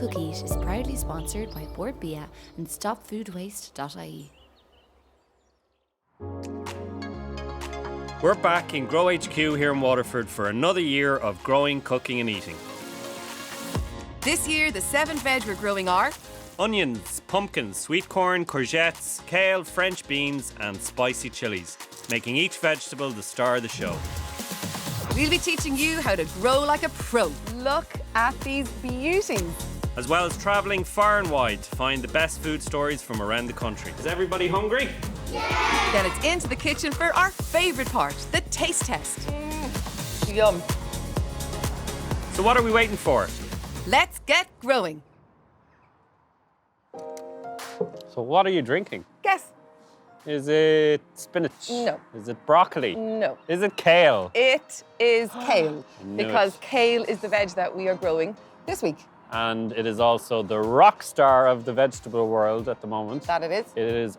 Cook Eat is proudly sponsored by Board Bia and StopFoodWaste.ie. We're back in Grow HQ here in Waterford for another year of growing, cooking and eating. This year, the 7 veg we're growing are Onions, pumpkins, sweet corn, courgettes, kale, French beans and spicy chilies, making each vegetable the star of the show. We'll be teaching you how to grow like a pro. Look at these beauties. As well as travelling far and wide to find the best food stories from around the country. Is everybody hungry? Then it's into the kitchen for our favourite part, the taste test. Yum. So what are we waiting for? Let's get growing. So what are you drinking? Guess. Is it spinach? No. Is it broccoli? No. Is it kale? It is kale, knew because it. kale is the veg that we are growing this week. And it is also the rock star of the vegetable world at the moment. That it is. It is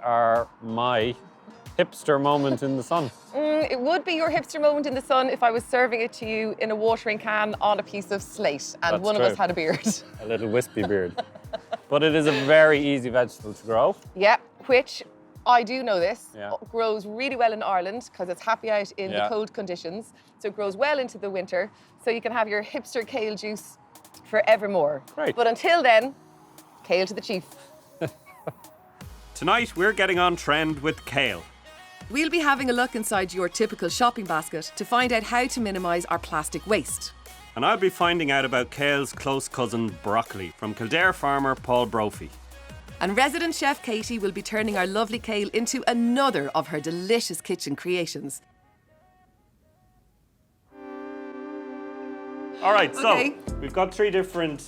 my hipster moment in the sun. It would be your hipster moment in the sun if I was serving it to you in a watering can on a piece of slate and That's one true. of us had a beard. A little wispy beard. But it is a very easy vegetable to grow. Yeah, which I do know this, Yeah. grows really well in Ireland because it's happy out in the Yeah. cold conditions. So it grows well into the winter. So you can have your hipster kale juice forevermore. Great. But until then, kale to the chief. Tonight we're getting on trend with kale. We'll be having a look inside your typical shopping basket to find out how to minimise our plastic waste. And I'll be finding out about kale's close cousin broccoli from Kildare farmer Paul Brophy. And resident chef Katie will be turning our lovely kale into another of her delicious kitchen creations. All right, so Okay. we've got three different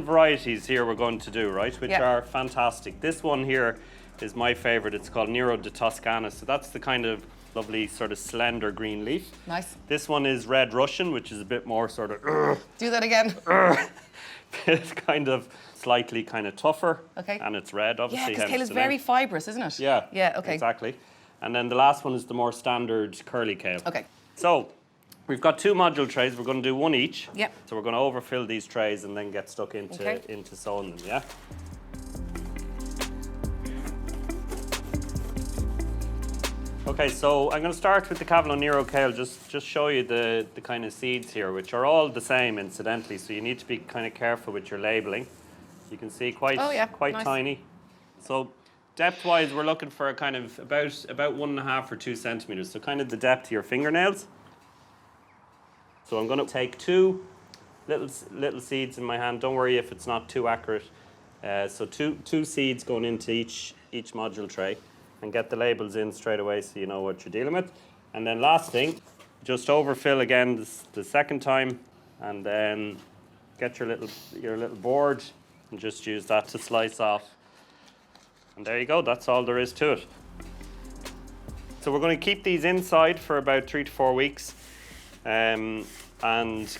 varieties here we're going to do, right? Which Yeah. are fantastic. This one here is my favorite. It's called Nirodha Toscana. So that's the kind of lovely sort of slender green leaf. Nice. This one is Red Russian, which is a bit more sort of Do that again. it's kind of slightly kind of tougher. Okay. And it's red, Yeah, obviously. because hence kale is the very name. fibrous, isn't it? Yeah. Yeah, okay. Exactly. And then the last one is the more standard curly kale. Okay. So we've got 2 module trays. We're going to do one each. Yep. So we're going to overfill these trays and then get stuck into sewing them, yeah? Okay, so I'm going to start with the Cavolo Nero kale, just show you the kind of seeds here, which are all the same, incidentally, so you need to be kind of careful with your labelling. You can see quite nice. tiny. So depth-wise, we're looking for a kind of about 1.5 or 2 centimetres, so kind of the depth of your fingernails. So I'm going to take 2 little seeds in my hand. Don't worry if it's not too accurate. So two seeds going into each module tray, and get the labels in straight away so you know what you're dealing with. And then last thing, just overfill again the second time, and then get your little board and just use that to slice off. And there you go, that's all there is to it. So we're going to keep these inside for about 3 to 4 weeks. And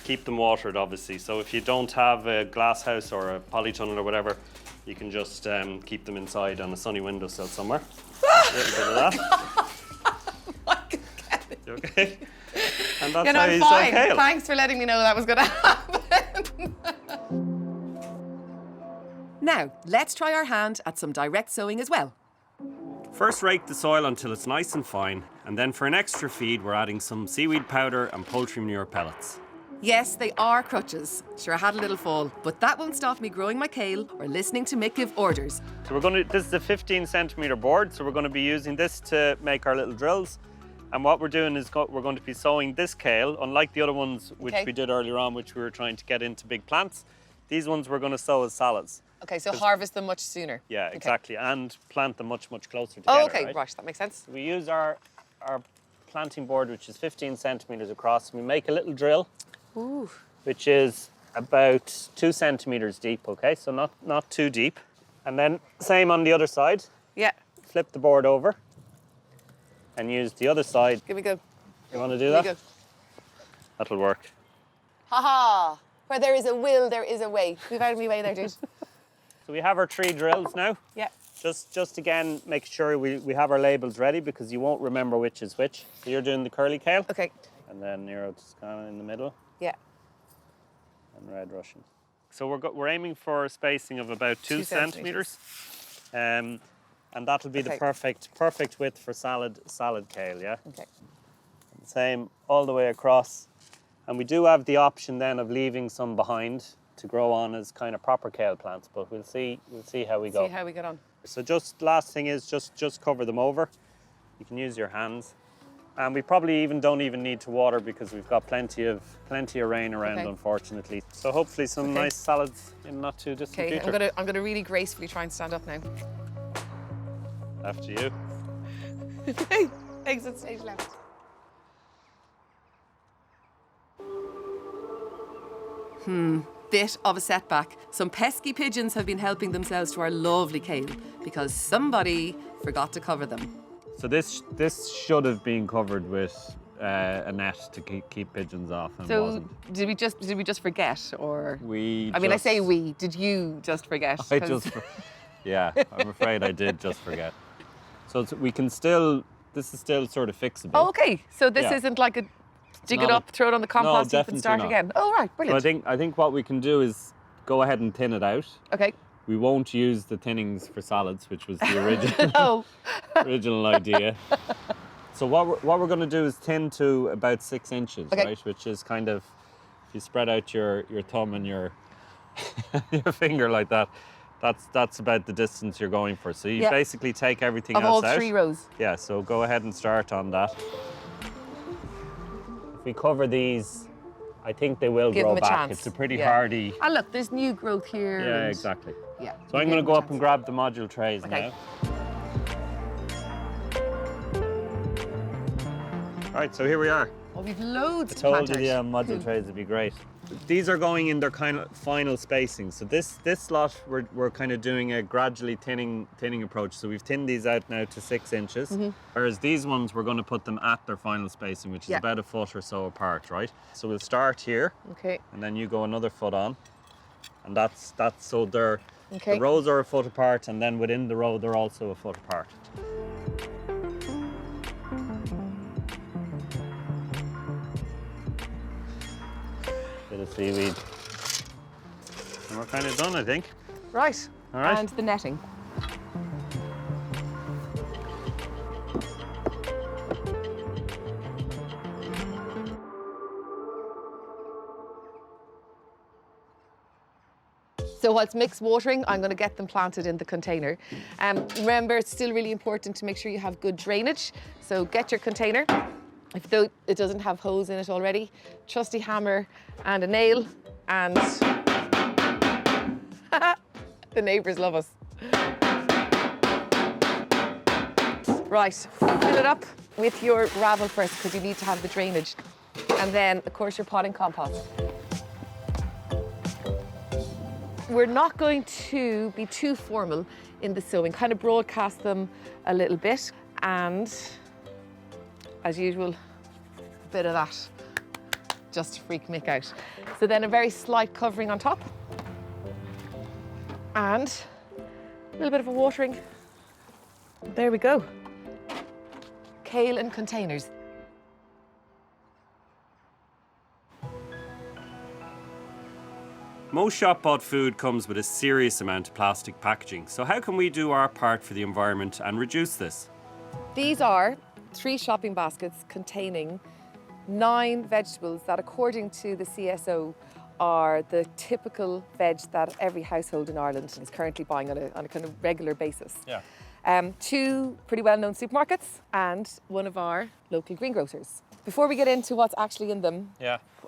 keep them watered, obviously. So if you don't have a glass house or a polytunnel or whatever, you can just keep them inside on a sunny windowsill somewhere. A little bit of that. You okay? And that's how I'm you fine. sow kale. Thanks for letting me know that was going to happen. Now, let's try our hand at some direct sowing as well. First rake the soil until it's nice and fine, and then for an extra feed we're adding some seaweed powder and poultry manure pellets. Yes, they are crutches. Sure, I had a little fall, but that won't stop me growing my kale or listening to Mick give orders. So this is a 15 centimetre board, so we're going to be using this to make our little drills. And what we're doing is we're going to be sowing this kale, unlike the other ones which we did earlier on, which we were trying to get into big plants. These ones we're going to sow as salads. Okay, so harvest them much sooner. Yeah, Okay. exactly, and plant them much, much closer together. Oh, okay, right? right, that makes sense. We use our planting board, which is 15 centimetres across. We make a little drill, which is about 2 centimetres deep, okay? So not too deep. And then same on the other side. Yeah, Flip the board over and use the other side. give me a go. You want to do Give that? me a go. That'll work. Ha-ha! Where there is a will, there is a way. We've out of me way there, dude. So we have our 3 drills now. Yeah. Just again, make sure we have our labels ready because you won't remember which is which. So you're doing the curly kale. Okay. And then Nirodha Toscana in the middle Yeah. and Red Russian. So we're aiming for a spacing of about 2 centimeters. And that'll be the perfect width for salad kale, yeah? Okay. Same all the way across. And we do have the option then of leaving some behind to grow on as kind of proper kale plants, but we'll see how we go. See how we get on. So just last thing is just cover them over. You can use your hands. And we probably don't even need to water because we've got plenty of rain around, unfortunately. So hopefully some nice salads in not too distant future. Okay, I'm gonna really gracefully try and stand up now. After you. Exit stage left. Bit of a setback. Some pesky pigeons have been helping themselves to our lovely kale because somebody forgot to cover them. So this should have been covered with a net to keep pigeons off, and wasn't. Did we just forget, or I say we. Did you just forget? Yeah, I'm afraid I did just forget. So we can still. This is still sort of fixable. Oh, okay. So this isn't like a dig it up, throw it on the compost heap and start again. Oh, right, brilliant. So I think what we can do is go ahead and thin it out. Okay. We won't use the thinnings for salads, which was the original original idea. So what we're going to do is thin to about 6 inches, right? Which is kind of, if you spread out your thumb and your your finger like that, that's about the distance you're going for. So you basically take everything else out. Of all 3 rows. Yeah. So go ahead and start on that. If we cover these, I think they will grow back. Chance. It's a pretty hardy. Ah, look, there's new growth here. Yeah, exactly. Yeah. So I'm going to go up and grab the module trays now. All right, so here we are. Oh, we've loads I to told plant you out. the module trays would be great. These are going in their kind of final spacing. So this lot, we're kind of doing a gradually thinning approach. So we've thinned these out now to 6 inches. Whereas these ones, we're going to put them at their final spacing, which is about a foot or so apart, right? So we'll start here. Okay. And then you go another foot on. And that's so the Okay. rows are a foot apart, and then within the row, they're also a foot apart. Bit of seaweed. And we're kind of done, I think. Right. All right. And the netting. So whilst mixed watering, I'm going to get them planted in the container. Remember, it's still really important to make sure you have good drainage. So get your container. If though it doesn't have holes in it already, trusty hammer and a nail, and the neighbours love us. Right, fill it up with your gravel first because you need to have the drainage. And then, of course, your potting compost. We're not going to be too formal in the sowing, kind of broadcast them a little bit, and as usual, a bit of that just to freak Mick out. So then a very slight covering on top, and a little bit of a watering. There we go. Kale in containers. Most shop-bought food comes with a serious amount of plastic packaging. So how can we do our part for the environment and reduce this? These are 3 shopping baskets containing 9 vegetables that, according to the CSO, are the typical veg that every household in Ireland is currently buying on a kind of regular basis. Yeah. 2 pretty well-known supermarkets and one of our local greengrocers. Before we get into what's actually in them,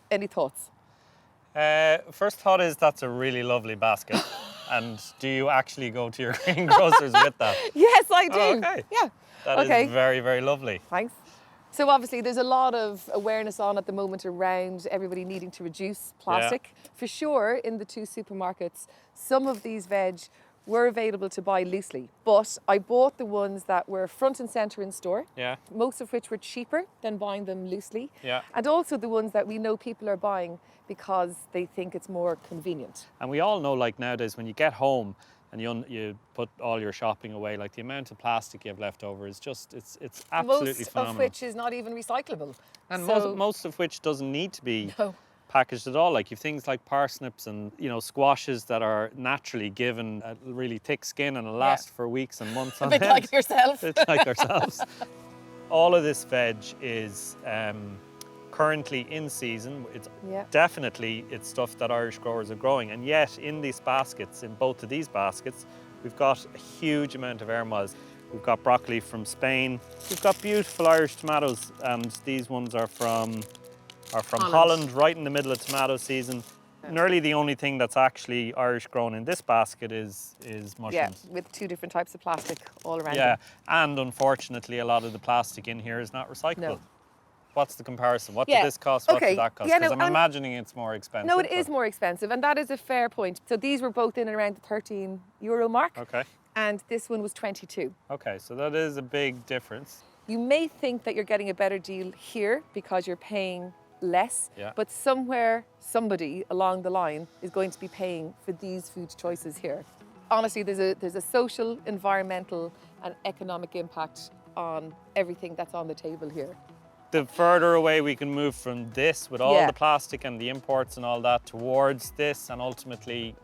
any thoughts? First thought is that's a really lovely basket. And do you actually go to your greengrocers with that? Yes, I do. Oh, okay. Yeah. That is very, very lovely. Thanks. So obviously there's a lot of awareness on at the moment around everybody needing to reduce plastic. Yeah. For sure, in the 2 supermarkets, some of these veg were available to buy loosely, but I bought the ones that were front and center in store. Yeah. Most of which were cheaper than buying them loosely. Yeah. And also the ones that we know people are buying because they think it's more convenient. And we all know, like nowadays, when you get home and you put all your shopping away, like the amount of plastic you have left over is just, it's absolutely phenomenal. Most of which is not even recyclable. And most of which doesn't need to be packaged at all. Like you've things like parsnips and, you know, squashes that are naturally given a really thick skin and will last for weeks and months on A bit end. like yourself. A bit like ourselves. All of this veg is currently in season. It's definitely it's stuff that Irish growers are growing, and yet in these baskets, in both of these baskets, we've got a huge amount of air miles. We've got broccoli from Spain. We've got beautiful Irish tomatoes, and these ones are from Holland, right in the middle of tomato season. Nearly the only thing that's actually Irish grown in this basket is mushrooms. Yeah, with 2 different types of plastic all around Yeah, them. and unfortunately, a lot of the plastic in here is not recyclable. No. What's the comparison? What did this cost? What did that cost? Yeah, Because no, I'm imagining it's more expensive. No, it is more expensive, and that is a fair point. So these were both in and around the €13 mark, Okay. and this one was 22. Okay, so that is a big difference. You may think that you're getting a better deal here because you're paying less, but somewhere, somebody along the line is going to be paying for these food choices here. Honestly, there's a social, environmental, and economic impact on everything that's on the table here. The further away we can move from this with all the plastic and the imports and all that towards this, and ultimately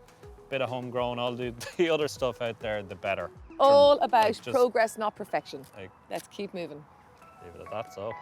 a bit of homegrown, all the other stuff out there, the better. All about progress, not perfection. Let's keep moving. Leave it at that, so.